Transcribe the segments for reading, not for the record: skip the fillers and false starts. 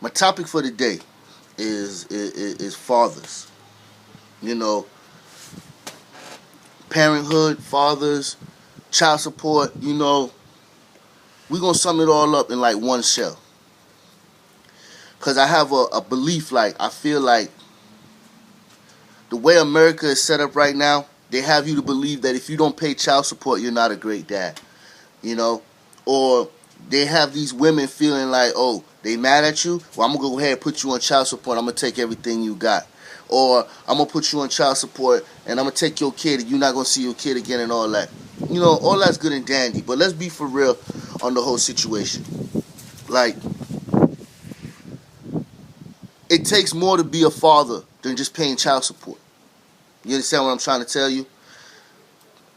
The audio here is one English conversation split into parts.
My topic for the day is fathers. You know, parenthood, fathers, child support. We're gonna sum it all up in like one shell. Cause I have a belief, like I feel like the way America is set up right now, they have you to believe that if you don't pay child support, you're not a great dad. You know, or they have these women feeling like, oh, they mad at you. Well, I'm gonna go ahead and put you on child support. I'm gonna take everything you got, or I'm gonna put you on child support and I'm gonna take your kid and you're not gonna see your kid again and all that. All that's good and dandy. But let's be for real on the whole situation. Like, it takes more to be a father than just paying child support. You understand what I'm trying to tell you?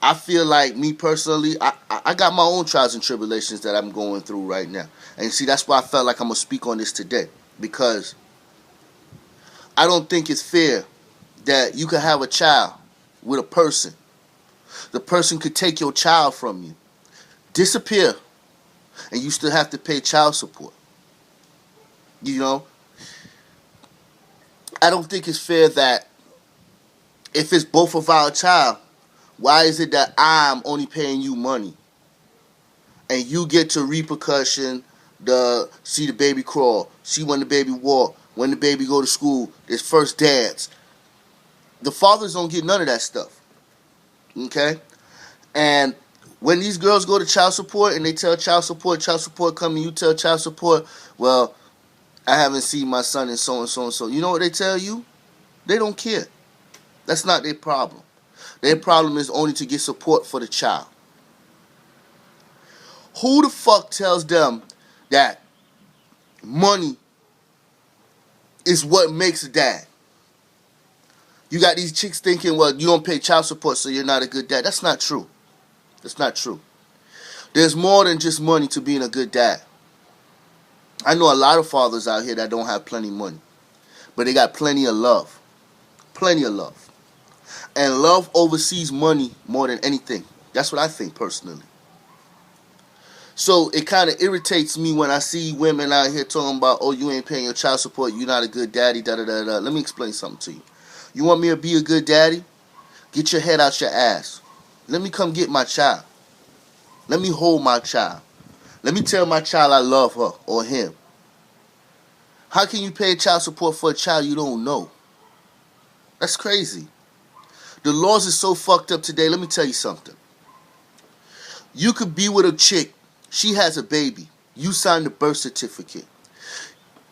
I feel like, me personally, I got my own trials and tribulations that I'm going through right now. And see, that's why I felt like I'm going to speak on this today. Because I don't think it's fair that you could have a child with a person. The person could take your child from you, disappear, and you still have to pay child support. I don't think it's fair that if it's both of our child, why is it that I'm only paying you money and you get to repercussion, see the baby crawl, see when the baby walk, when the baby go to school, his first dance. The fathers don't get none of that stuff. Okay? And when these girls go to child support and they tell child support come and you tell child support, well, I haven't seen my son and so and so and so. You know what they tell you? They don't care. That's not their problem. Their problem is only to get support for the child. Who the fuck tells them that money is what makes a dad? You got these chicks thinking, well, you don't pay child support, so you're not a good dad. That's not true. That's not true. There's more than just money to being a good dad. I know a lot of fathers out here that don't have plenty of money, but they got plenty of love. Plenty of love. And love oversees money more than anything. That's what I think personally. So it kind of irritates me when I see women out here talking about, oh, you ain't paying your child support, you're not a good daddy, da-da-da-da. Let me explain something to you. You want me to be a good daddy? Get your head out your ass. Let me come get my child. Let me hold my child. Let me tell my child I love her or him. How can you pay child support for a child you don't know? That's crazy. The laws are so fucked up today. Let me tell you something. You could be with a chick. She has a baby. You signed the birth certificate.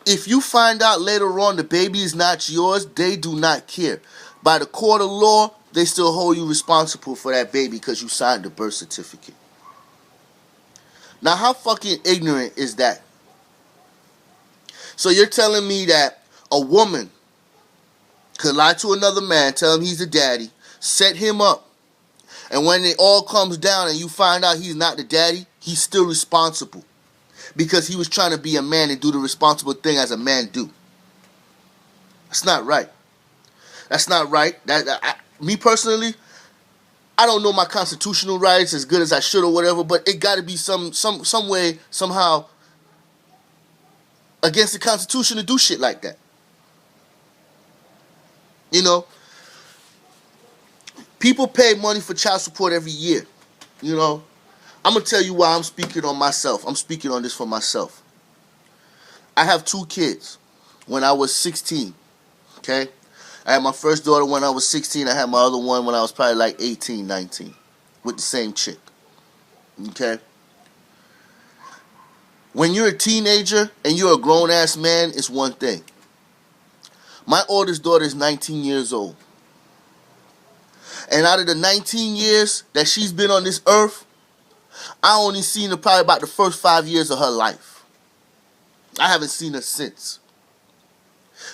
If you find out later on the baby is not yours, they do not care. By the court of law, they still hold you responsible for that baby because you signed the birth certificate. Now, how fucking ignorant is that? So you're telling me that a woman could lie to another man, tell him he's the daddy, set him up, and when it all comes down and you find out he's not the daddy, he's still responsible because he was trying to be a man and do the responsible thing as a man do. That's not right. That's not right. Me personally, I don't know my constitutional rights as good as I should or whatever, but it got to be some way, somehow, against the Constitution to do shit like that. People pay money for child support every year. I'm going to tell you why I'm speaking on myself. I'm speaking on this for myself. I have 2 kids when I was 16, okay? I had my first daughter when I was 16. I had my other one when I was probably like 18, 19, with the same chick, okay? When you're a teenager and you're a grown-ass man, it's one thing. My oldest daughter is 19 years old. And out of the 19 years that she's been on this earth, I only seen her probably about the first 5 years of her life. I haven't seen her since.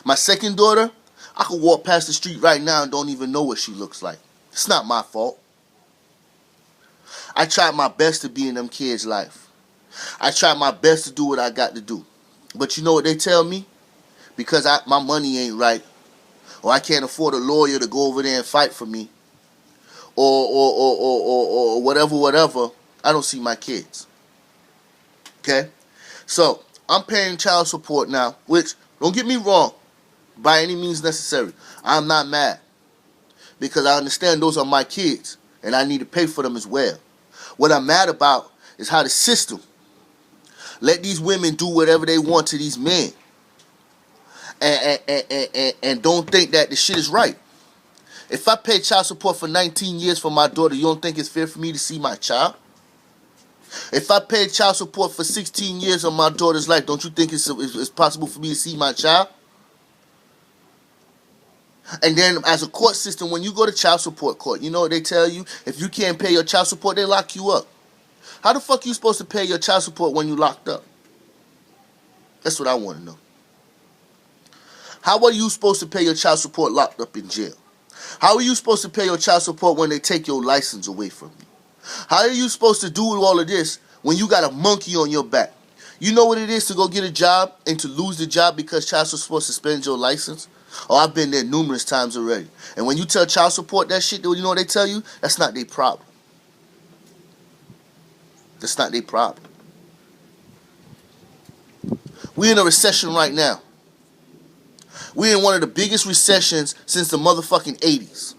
My second daughter, I could walk past the street right now and don't even know what she looks like. It's not my fault. I tried my best to be in them kids' life. I tried my best to do what I got to do. But you know what they tell me? Because my money ain't right, or I can't afford a lawyer to go over there and fight for me, or whatever, I don't see my kids. Okay? So, I'm paying child support now, which, don't get me wrong, by any means necessary. I'm not mad, because I understand those are my kids, and I need to pay for them as well. What I'm mad about is how the system let these women do whatever they want to these men, and don't think that the shit is right. If I pay child support for 19 years for my daughter, you don't think it's fair for me to see my child? If I pay child support for 16 years of my daughter's life, don't you think it's possible for me to see my child? And then as a court system, when you go to child support court, you know what they tell you? If you can't pay your child support, they lock you up. How the fuck you supposed to pay your child support when you locked up? That's what I want to know. How are you supposed to pay your child support locked up in jail? How are you supposed to pay your child support when they take your license away from you? How are you supposed to do all of this when you got a monkey on your back? You know what it is to go get a job and to lose the job because child support suspends your license? Oh, I've been there numerous times already. And when you tell child support that shit, you know what they tell you? That's not their problem. That's not their problem. We're in a recession right now. We're in one of the biggest recessions since the motherfucking 80s.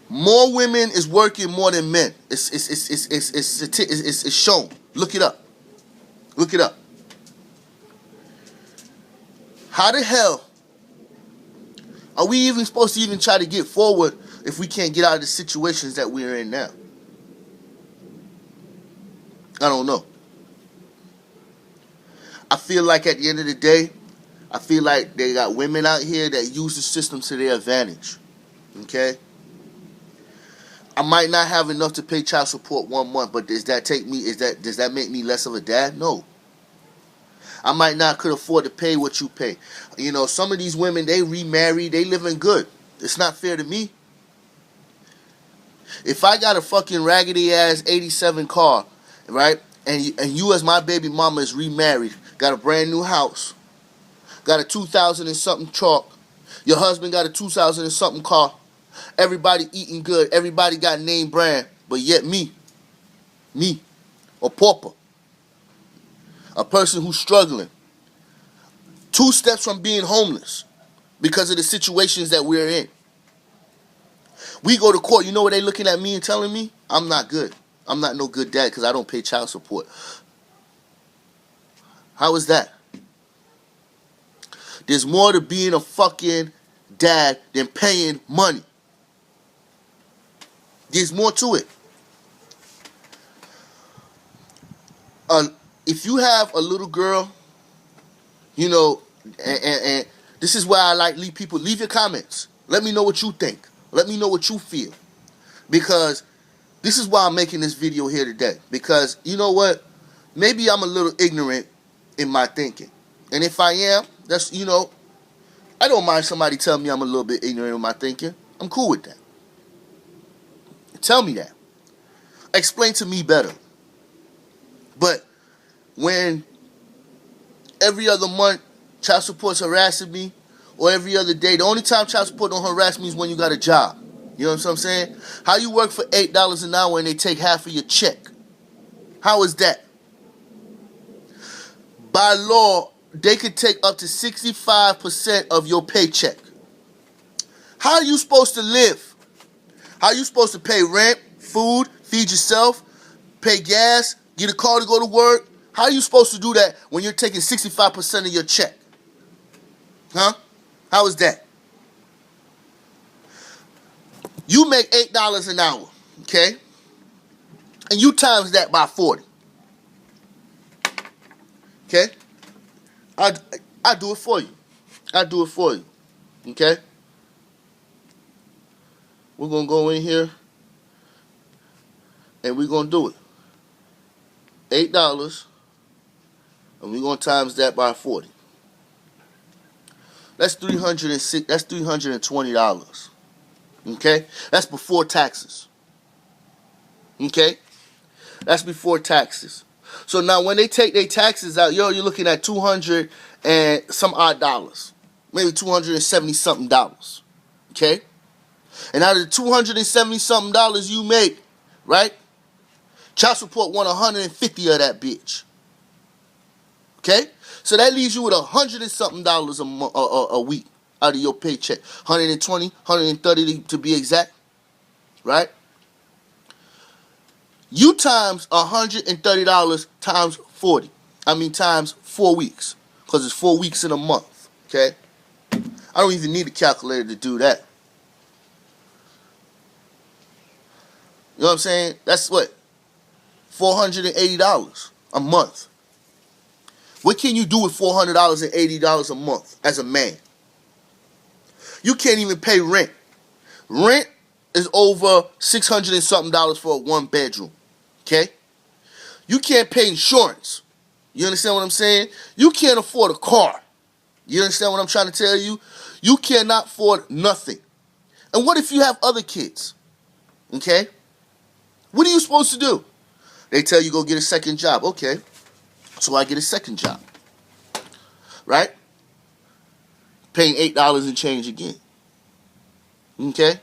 More women is working more than men. It's shown. Look it up. Look it up. How the hell are we even supposed to even try to get forward if we can't get out of the situations that we're in now? I don't know. I feel like at the end of the day, I feel like they got women out here that use the system to their advantage. Okay? I might not have enough to pay child support 1 month, but does that make me less of a dad? No. I might not could afford to pay what you pay. You know, some of these women, they remarry, they living good. It's not fair to me. If I got a fucking raggedy ass 87 car, right, and you as my baby mama is remarried, got a brand new house, got a 2000 and something truck, your husband got a 2000 and something car, everybody eating good, everybody got name brand, but yet me, a pauper, a person who's struggling, 2 steps from being homeless because of the situations that we're in. We go to court, you know what they looking at me and telling me? I'm not good. I'm not no good dad because I don't pay child support. How is that? There's more to being a fucking dad than paying money. There's more to it. If you have a little girl, you know, and this is why I like leave your comments. Let me know what you think. Let me know what you feel. Because this is why I'm making this video here today. Because, you know what? Maybe I'm a little ignorant in my thinking. And if I am, that's, you know, I don't mind somebody telling me I'm a little bit ignorant in my thinking. I'm cool with that. Tell me that. Explain to me better. But when every other month child support's harassing me, or every other day, the only time child support don't harass me is when you got a job. You know what I'm saying? How you work for $8 an hour and they take half of your check? How is that? By law, they could take up to 65% of your paycheck. How are you supposed to live? How are you supposed to pay rent, food, feed yourself, pay gas, get a car to go to work? How are you supposed to do that when you're taking 65% of your check? Huh? How is that? You make $8 an hour, okay? And you times that by 40. Okay? I do it for you. I do it for you. Okay? We're going to go in here and we're going to do it. $8 and we're going to times that by 40. That's $306. That's $320. Okay? That's before taxes. Okay? That's before taxes. So now when they take their taxes out, you're looking at 200 and some odd dollars. Maybe 270 something dollars. Okay? And out of the 270 something dollars you make, right? Child support want 150 of that bitch. Okay? So that leaves you with $100 and something a week out of your paycheck. 120, 130 to be exact. Right? You times $130 times 40. Times 4 weeks. Because it's 4 weeks in a month. Okay? I don't even need a calculator to do that. You know what I'm saying? That's what? $480 a month. What can you do with $480 a month as a man? You can't even pay rent. Rent is over $600 and something for a 1-bedroom. Okay? You can't pay insurance. You understand what I'm saying? You can't afford a car. You understand what I'm trying to tell you? You cannot afford nothing. And what if you have other kids? Okay? What are you supposed to do? They tell you go get a second job. Okay. So I get a second job. Right? Paying $8 and change again. Okay?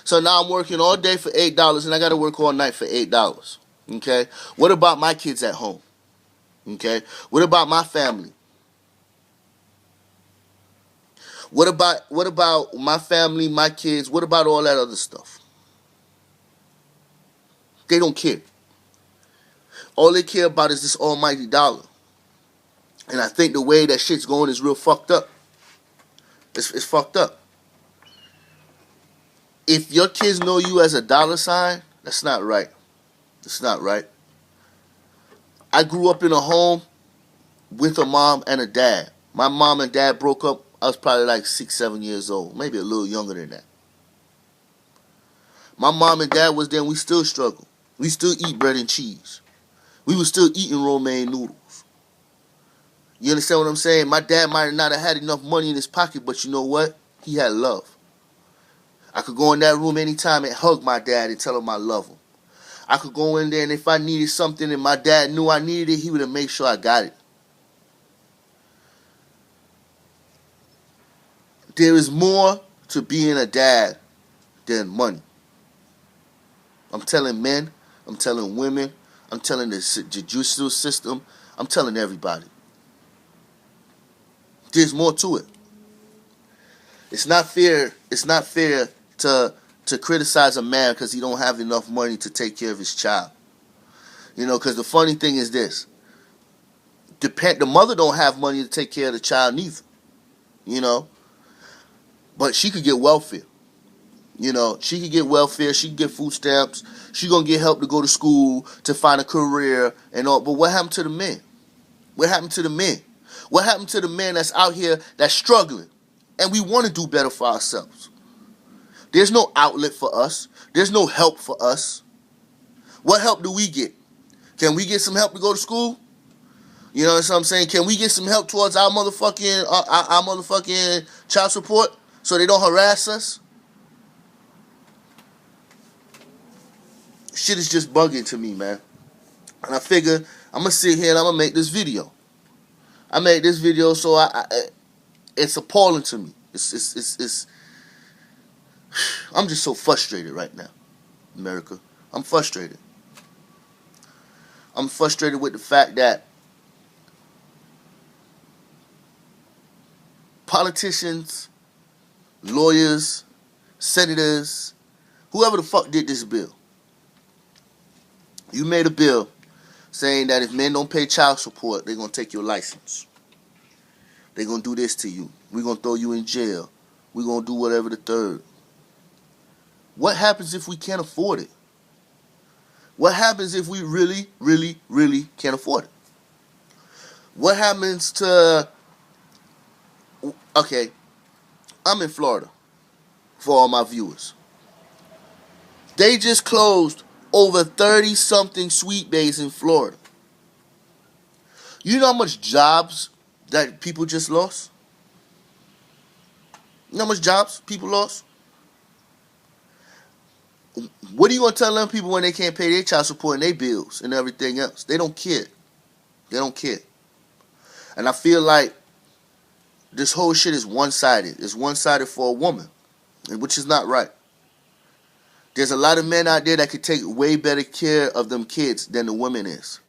So now I'm working all day for $8 and I got to work all night for $8. Okay? What about my kids at home? Okay? What about my family? What about my family, my kids? What about all that other stuff? They don't care. All they care about is this almighty dollar. And I think the way that shit's going is real fucked up. It's fucked up. If your kids know you as a dollar sign, that's not right. It's not right. I grew up in a home with a mom and a dad. My mom and dad broke up. I was probably like 6, 7 years old. Maybe a little younger than that. My mom and dad was there and we still struggle. We still eat bread and cheese. We were still eating romaine noodles. You understand what I'm saying? My dad might not have had enough money in his pocket, but you know what? He had love. I could go in that room anytime and hug my dad and tell him I love him. I could go in there and if I needed something and my dad knew I needed it, he would have made sure I got it. There is more to being a dad than money. I'm telling men, I'm telling women, I'm telling the judicial system, I'm telling everybody. There's more to it. It's not fair to criticize a man because he don't have enough money to take care of his child. You know, because the funny thing is this. The mother don't have money to take care of the child neither. You know. But she could get welfare. You know, she could get welfare, she could get food stamps, she gonna get help to go to school, to find a career and all. But what happened to the men? What happened to the men? What happened to the men that's out here that's struggling? And we want to do better for ourselves. There's no outlet for us. There's no help for us. What help do we get? Can we get some help to go to school? You know what I'm saying? Can we get some help towards our motherfucking child support so they don't harass us? Shit is just bugging to me, man. And I figure I'm going to sit here and I'm going to make this video. I made this video so it's appalling to me. It's I'm just so frustrated right now, America. I'm frustrated. I'm frustrated with the fact that politicians, lawyers, senators, whoever the fuck did this bill, you made a bill saying that if men don't pay child support, they're going to take your license. They're going to do this to you. We're going to throw you in jail. We're going to do whatever the third. What happens if we can't afford it? What happens if we really, really, really can't afford it? What happens to... Okay, I'm in Florida for all my viewers. They just closed over 30-something sweet bays in Florida. You know how much jobs that people just lost? You know how much jobs people lost? What are you going to tell them people when they can't pay their child support and their bills and everything else? They don't care. They don't care. And I feel like this whole shit is one-sided. It's one-sided for a woman, which is not right. There's a lot of men out there that could take way better care of them kids than the women is.